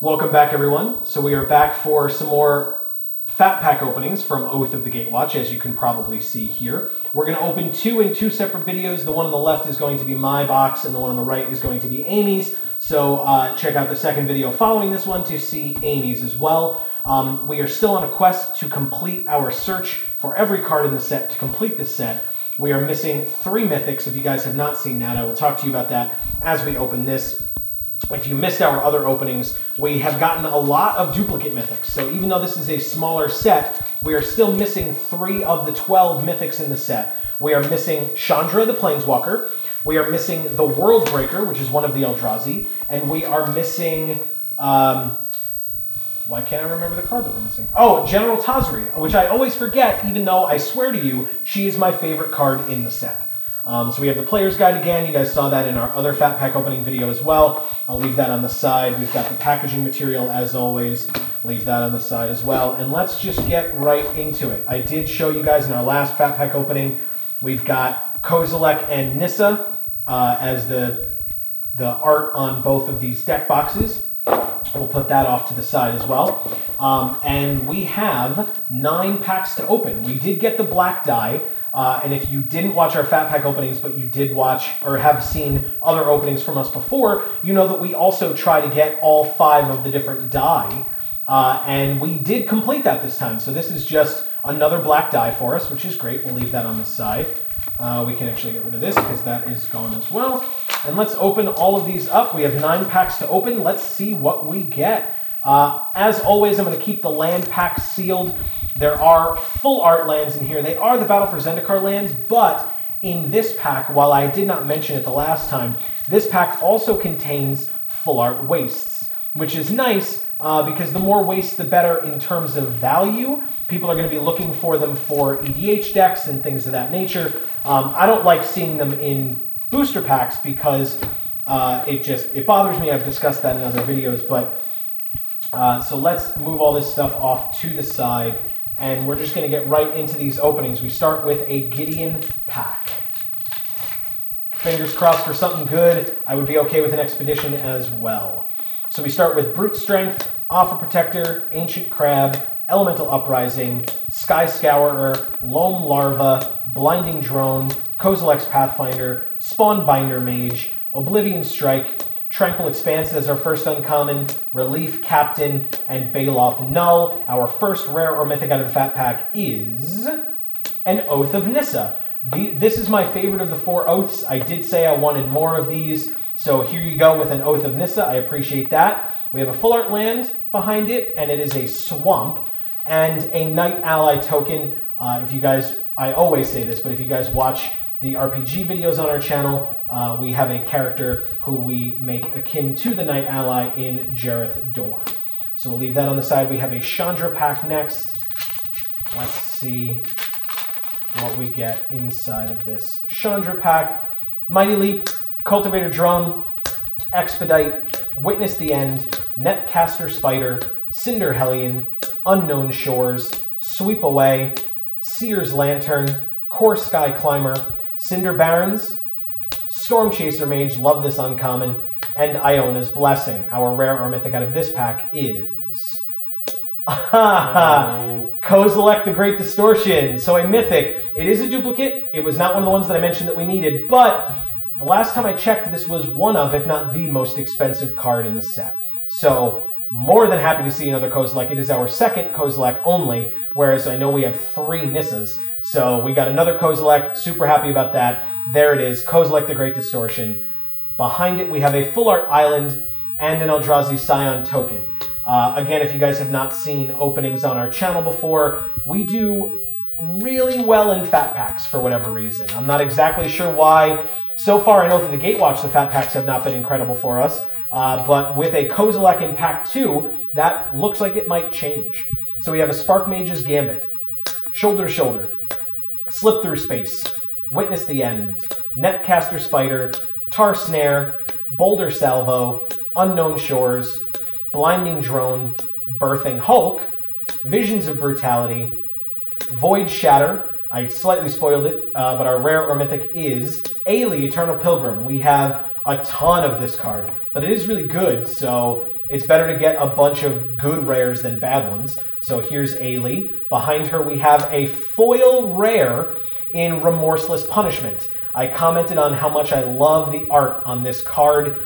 Welcome back, everyone. So we are back for some more Fat Pack openings from Oath of the Gatewatch, as you can probably see here. We're going to open two in two separate videos. The one on the left is going to be my box, and the one on the right is going to be Amy's. So check out the second video following this one to see Amy's as well. We are still on a quest to complete our search for every card in the set. To complete this set, we are missing 3 mythics. If you guys have not seen that, I will talk to you about that as we open this. If you missed our other openings, we have gotten a lot of duplicate mythics. So even though this is a smaller set, we are still missing 3 of the 12 mythics in the set. We are missing Chandra the Planeswalker, we are missing the World Breaker, which is one of the Eldrazi, and we are missing... why can't I remember the card that we're missing? Oh, General Tazri, which I always forget, even though I swear to you, she is my favorite card in the set. So we have the player's guide again. You guys saw that in our other Fat Pack opening video as well. I'll leave that on the side. We've got the packaging material as always. Leave that on the side as well. And let's just get right into it. I did show you guys in our last Fat Pack opening. We've got Kozilek and Nissa as the art on both of these deck boxes. We'll put that off to the side as well. And we have 9 packs to open. We did get the black die. And if you didn't watch our Fat Pack openings, but you did watch or have seen other openings from us before, you know that we also try to get all 5 of the different die. And we did complete that this time. So this is just another black die for us, which is great. We'll leave that on the side. We can actually get rid of this because that is gone as well. And let's open all of these up. We have 9 packs to open. Let's see what we get. As always, I'm going to keep the land packs sealed. There are full art lands in here. They are the Battle for Zendikar lands, but in this pack, while I did not mention it the last time, this pack also contains full art wastes, which is nice because the more wastes, the better in terms of value. People are going to be looking for them for EDH decks and things of that nature. I don't like seeing them in booster packs because it bothers me. I've discussed that in other videos, but so let's move all this stuff off to the side. And we're just going to get right into these openings. We start with a Gideon pack. Fingers crossed for something good. I would be okay with an Expedition as well. So we start with Brute Strength, Offer Protector, Ancient Crab, Elemental Uprising, Sky Scourer, Loam Larva, Blinding Drone, Kozilek's Pathfinder, Spawn Binder Mage, Oblivion Strike, Tranquil Expanse as our first uncommon, Relief Captain, and Baloth Null. Our first rare or mythic out of the Fat Pack is an Oath of Nissa. This is my favorite of the 4 oaths. I did say I wanted more of these, so here you go with an Oath of Nissa. I appreciate that. We have a full art land behind it, and it is a swamp, and a Knight Ally token. If you guys, I always say this, but if you guys watch the RPG videos on our channel, we have a character who we make akin to the Knight Ally in Jareth Dorn. So we'll leave that on the side. We have a Chandra pack next. Let's see what we get inside of this Chandra pack. Mighty Leap, Cultivator Drone, Expedite, Witness the End, Netcaster Spider, Cinder Hellion, Unknown Shores, Sweep Away, Seer's Lantern, Core Sky Climber, Cinder Barons, Storm Chaser Mage, love this uncommon, and Iona's Blessing. Our rare or mythic out of this pack is Kozilek the Great Distortion. So a mythic. It is a duplicate. It was not one of the ones that I mentioned that we needed, but the last time I checked, this was one of, if not the most expensive card in the set. So more than happy to see another Kozilek. It is our second Kozilek only, whereas I know we have 3 Nissas. So we got another Kozilek, super happy about that. There it is, Kozilek the Great Distortion. Behind it we have a full art island and an Eldrazi Scion token. Again, if you guys have not seen openings on our channel before, we do really well in Fat Packs for whatever reason. I'm not exactly sure why. So far I know that the Gatewatch, the Fat Packs have not been incredible for us. But with a Kozilek in Pack 2, that looks like it might change. So we have a Spark Mage's Gambit, Shoulder to Shoulder, Slip Through Space, Witness the End, Netcaster Spider, Tar Snare, Boulder Salvo, Unknown Shores, Blinding Drone, Birthing Hulk, Visions of Brutality, Void Shatter. I slightly spoiled it, but our rare or mythic is Ailey, Eternal Pilgrim. We have a ton of this card, but it is really good, so It's better to get a bunch of good rares than bad ones. So here's Ailey. Behind her we have a foil rare in Remorseless Punishment. I commented on how much I love the art on this card.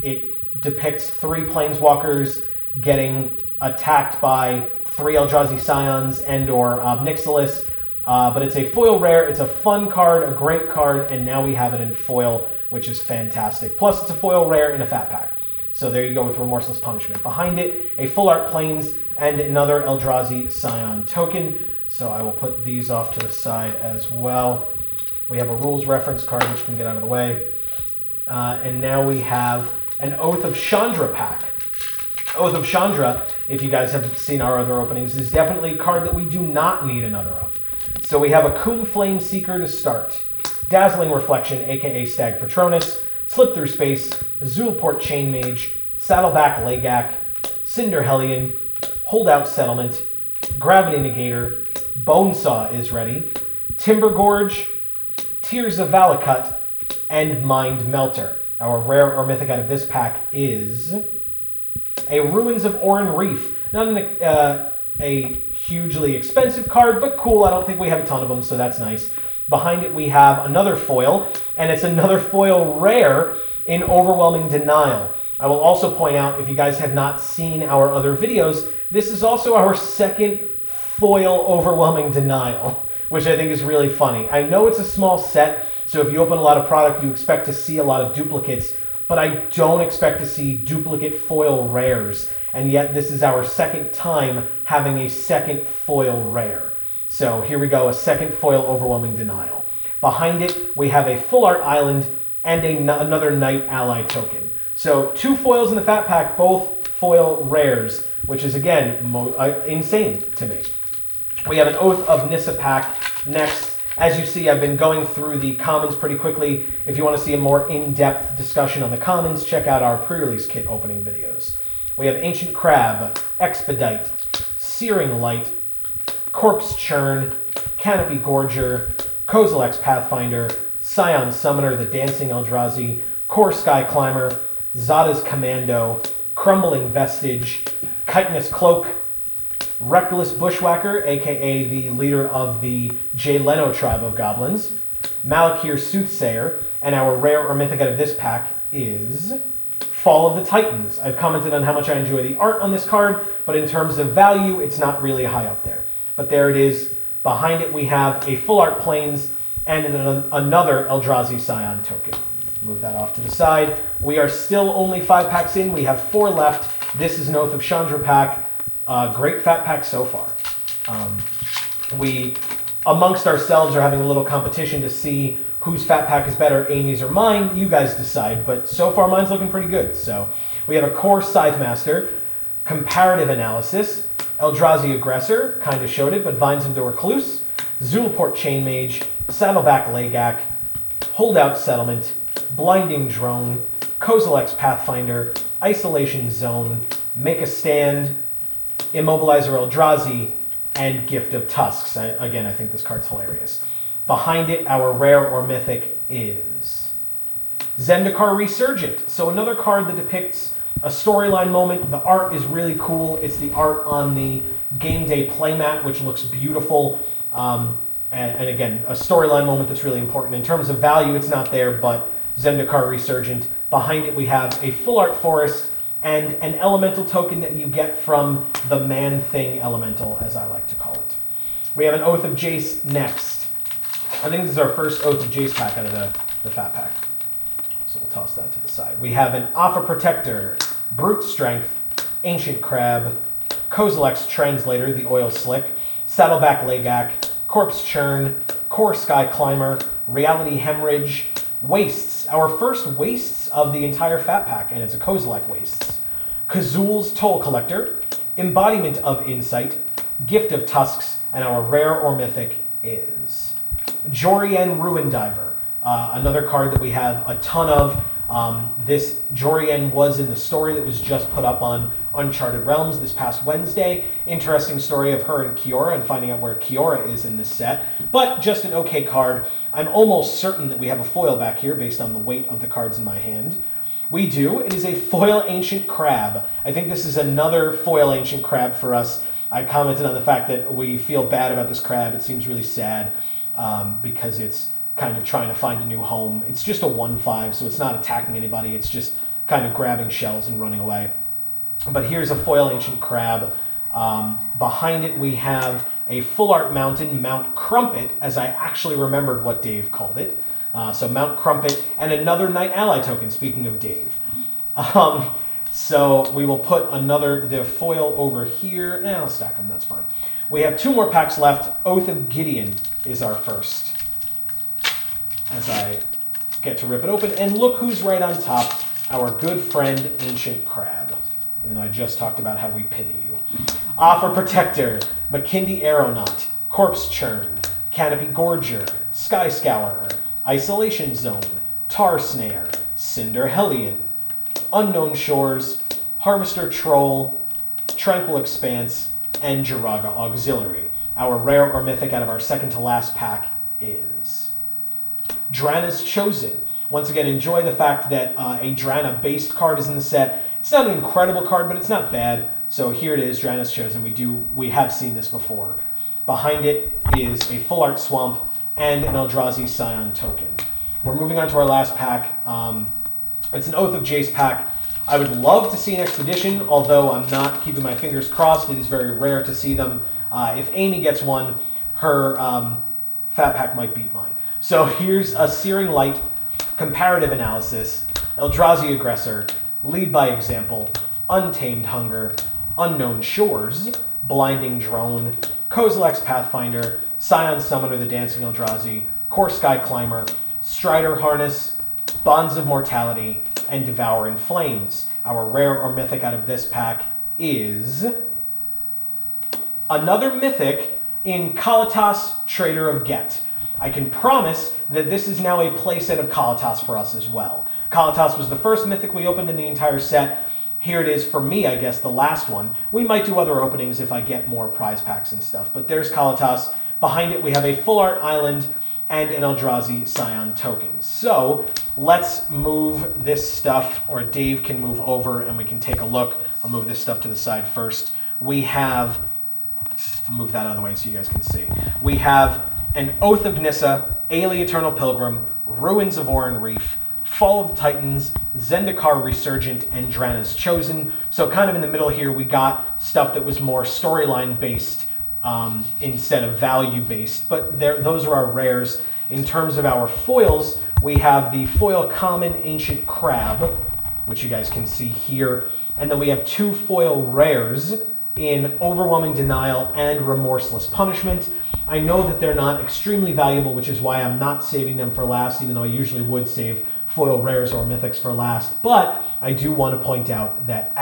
It depicts 3 Planeswalkers getting attacked by 3 Eldrazi Scions and or Nixilis. But it's a foil rare. It's a fun card, a great card, and now we have it in foil, which is fantastic. Plus, it's a foil rare in a fat pack. So there you go with Remorseless Punishment. Behind it, a full art Plains and another Eldrazi Scion token. So I will put these off to the side as well. We have a rules reference card, which can get out of the way. And now we have an Oath of Chandra pack. Oath of Chandra, if you guys have seen our other openings, is definitely a card that we do not need another of. So we have a Coom Flame Seeker to start, Dazzling Reflection, aka Stag Patronus, Slip Through Space, Zulport Chain Mage, Saddleback Lagak, Cinder Hellion, Holdout Settlement, Gravity Negator, Bonesaw is ready, Timber Gorge, Tears of Valakut, and Mind Melter. Our rare or mythic out of this pack is a Ruins of Oran Reef. Not a hugely expensive card, but cool. I don't think we have a ton of them, so that's nice. Behind it we have another foil, and it's another foil rare in Overwhelming Denial. I will also point out, if you guys have not seen our other videos, this is also our second foil Overwhelming Denial, which I think is really funny. I know it's a small set, so if you open a lot of product, you expect to see a lot of duplicates, but I don't expect to see duplicate foil rares, and yet this is our second time having a second foil rare. So here we go, a second foil Overwhelming Denial. Behind it, we have a full art island and another Knight Ally token. So 2 foils in the fat pack, both foil rares, which is again insane to me. We have an Oath of Nissa pack next. As you see, I've been going through the commons pretty quickly. If you want to see a more in-depth discussion on the commons, check out our pre-release kit opening videos. We have Ancient Crab, Expedite, Searing Light, Corpse Churn, Canopy Gorger, Kozilek's Pathfinder, Scion Summoner, the Dancing Eldrazi, Core Sky Climber, Zada's Commando, Crumbling Vestige, Chitinous Cloak, Reckless Bushwhacker, aka the leader of the Jay Leno tribe of goblins, Malakir Soothsayer, and our rare or mythic out of this pack is Fall of the Titans. I've commented on how much I enjoy the art on this card, but in terms of value, it's not really high up there. But there it is. Behind it, we have a full art Plains and another Eldrazi Scion token. Move that off to the side. We are still only 5 packs in. We have 4 left. This is an Oath of Chandra pack. Great fat pack so far. We, amongst ourselves, are having a little competition to see whose fat pack is better, Amy's or mine. You guys decide, but so far mine's looking pretty good. So we have a Core Scythe Master, Comparative Analysis, Eldrazi Aggressor, kind of showed it, but Vines of the Recluse, Zulport Chain Mage, Saddleback Lagak, Holdout Settlement, Blinding Drone, Kozilek's Pathfinder, Isolation Zone, Make a Stand, Immobilizer Eldrazi, and Gift of Tusks. Again, I think this card's hilarious. Behind it, our rare or mythic is Zendikar Resurgent. So another card that depicts a storyline moment. The art is really cool. It's the art on the game day playmat, which looks beautiful. And again, a storyline moment that's really important. In terms of value, it's not there, but Zendikar Resurgent. Behind it, we have a full art forest and an elemental token that you get from the Man-Thing elemental, as I like to call it. We have an Oath of Jace next. I think this is our first Oath of Jace pack out of the fat pack. So we'll toss that to the side. We have an Offer Protector, Brute Strength, Ancient Crab, Kozilek's Translator, the Oil Slick, Saddleback Lagak, Corpse Churn, Core Sky Climber, Reality Hemorrhage, Wastes, our first Wastes of the entire fat pack, and it's a Kozilek Wastes. Kazul's Toll Collector, Embodiment of Insight, Gift of Tusks, and our rare or mythic is Jorian Ruin Diver, another card that we have a ton of. This Jorian was in the story that was just put up on Uncharted Realms this past Wednesday. Interesting story of her and Kiora and finding out where Kiora is in this set, but just an okay card. I'm almost certain that we have a foil back here based on the weight of the cards in my hand. We do. It is a foil Ancient Crab. I think this is another foil Ancient Crab for us. I commented on the fact that we feel bad about this crab. It seems really sad because it's kind of trying to find a new home. It's just a 1/5, so it's not attacking anybody. It's just kind of grabbing shells and running away. But here's a foil Ancient Crab. Behind it we have a full art mountain, Mount Crumpet, as I actually remembered what Dave called it. So Mount Crumpet, and another Knight Ally token, speaking of Dave. So we will put the foil over here. I'll stack them, that's fine. We have 2 more packs left. Oath of Gideon is our first. As I get to rip it open, and look who's right on top, our good friend Ancient Crab. Even though I just talked about how we pity you. For Protector, McKindy Aeronaut, Corpse Churn, Canopy Gorger, Sky Scourer, Isolation Zone, Tar Snare, Cinder Hellion, Unknown Shores, Harvester Troll, Tranquil Expanse, and Jiraga Auxiliary. Our rare or mythic out of our second to last pack is Drana's Chosen. Once again, enjoy the fact that a Drana-based card is in the set. It's not an incredible card, but it's not bad. So here it is, Drana's Chosen. We have seen this before. Behind it is a full art Swamp and an Eldrazi Scion token. We're moving on to our last pack. It's an Oath of Jace pack. I would love to see an Expedition, although I'm not keeping my fingers crossed. It is very rare to see them. If Amy gets one, her fat pack might beat mine. So here's a Searing Light, Comparative Analysis, Eldrazi Aggressor, Lead by Example, Untamed Hunger, Unknown Shores, Blinding Drone, Kozilek's Pathfinder, Scion Summoner the Dancing Eldrazi, Core Sky Climber, Strider Harness, Bonds of Mortality, and Devour in Flames. Our rare or mythic out of this pack is another mythic in Kalatas, Trader of Get. I can promise that this is now a playset of Kalatas for us as well. Kalatas was the first mythic we opened in the entire set. Here it is for me, I guess, the last one. We might do other openings if I get more prize packs and stuff, but there's Kalatas. Behind it we have a full art island and an Eldrazi Scion token. So let's move this stuff, or Dave can move over and we can take a look. I'll move this stuff to the side first. We have, I'll move that out of the way so you guys can see. We have an Oath of Nissa, Ailey Eternal Pilgrim, Ruins of Oran Reef, Fall of the Titans, Zendikar Resurgent, and Drana's Chosen. So kind of in the middle here, we got stuff that was more storyline based instead of value based, but those are our rares. In terms of our foils, we have the foil common Ancient Crab, which you guys can see here, and then we have 2 foil rares in Overwhelming Denial and Remorseless Punishment. I know that they're not extremely valuable, which is why I'm not saving them for last, even though I usually would save foil rares or mythics for last, but I do want to point out that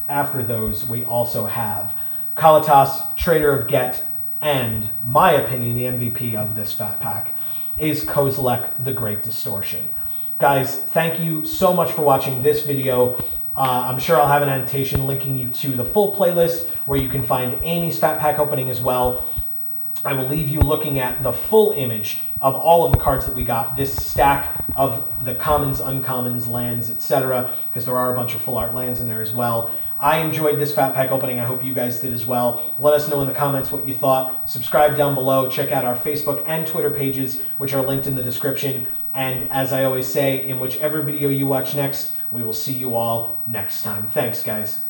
after those, we also have Kalatas, Trader of Get, and, my opinion, the MVP of this fat pack is Kozilek the Great Distortion. Guys, thank you so much for watching this video. I'm sure I'll have an annotation linking you to the full playlist where you can find Amy's fat pack opening as well. I will leave you looking at the full image of all of the cards that we got, this stack of the commons, uncommons, lands, etc., because there are a bunch of full art lands in there as well. I enjoyed this fat pack opening. I hope you guys did as well. Let us know in the comments what you thought. Subscribe down below. Check out our Facebook and Twitter pages, which are linked in the description. And as I always say, in whichever video you watch next, we will see you all next time. Thanks, guys.